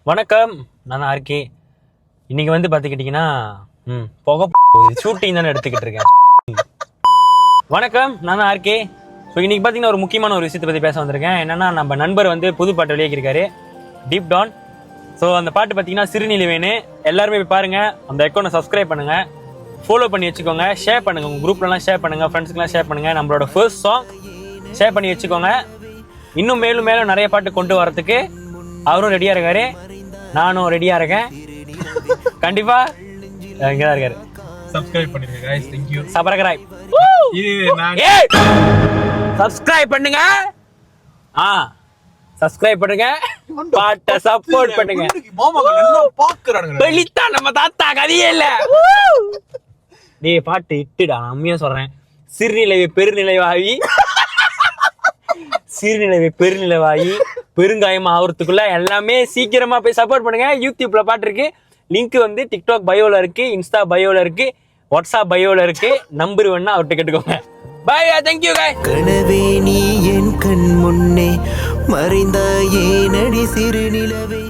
வணக்கம், நான் ஆர்கே. இன்னைக்கு வந்து பார்த்துக்கிட்டிங்கன்னா புகை ஷூட்டிங் தானே எடுத்துக்கிட்டு இருக்கேன். வணக்கம், நான் ஆர்கே. ஸோ இன்னைக்கு பார்த்தீங்கன்னா ஒரு முக்கியமான ஒரு விஷயத்தை பற்றி பேச வந்திருக்கேன். என்னன்னா, நம்ம நண்பர் வந்து புது பாட்டு வெளியாகிருக்காரு, டீப் டான். ஸோ அந்த பாட்டு பார்த்தீங்கன்னா சிறுநிலவேணு. எல்லாருமே போய் பாருங்க, அந்த அக்கௌண்ட்டை சப்ஸ்கிரைப் பண்ணுங்க, ஃபாலோ பண்ணி வச்சுக்கோங்க, ஷேர் பண்ணுங்க, உங்கள் குரூப்லலாம் ஷேர் பண்ணுங்க, ஃப்ரெண்ட்ஸுக்குலாம் ஷேர் பண்ணுங்க. நம்மளோட ஃபர்ஸ்ட் சாங் ஷேர் பண்ணி வச்சுக்கோங்க. இன்னும் மேலும் மேலும் நிறைய பாட்டு கொண்டு வரதுக்கு அவரும் ரெடியா இருக்காரு, நானும் ரெடியா இருக்கேன். கண்டிப்பா இங்கதான் இருக்காரு. சப்ஸ்கிரைப் பண்ணிருங்க गाइस. Thank you. சப்ஸ்கிரைப் இது நான் சப்ஸ்கிரைப் பண்ணுங்க. சப்ஸ்கிரைப் பண்ணுங்க, பாட்ட சப்போர்ட் பண்ணுங்க. மாமா நல்லா பாக்குறானுங்க. வெளித்தா நம்ம தாத்தா கதையே இல்ல. டேய் பாட்டு இட்டுடா, நான் உண்மையா சொல்றேன். சிறுநிலவை பெருநிலைவாகி சிறுநிலவை பெருநிலவாகி பெருங்காயம் ஆகிறதுக்குள்ள எல்லாமே சீக்கிரமா போய் சப்போர்ட் பண்ணுங்க. யூடியூப்ல பாட்டு இருக்கு, லிங்க் வந்து டிக்டாக் பயோல இருக்கு, இன்ஸ்டா பயோல இருக்கு, வாட்ஸ்அப் பயோல இருக்கு. நம்பர் வேணா அவர்கிட்ட கேட்டுக்கோங்க. Bye, thank you guys. கனவே நீ என் கண் முன்னே மறைந்த ஏனடி சிறுநிலவே.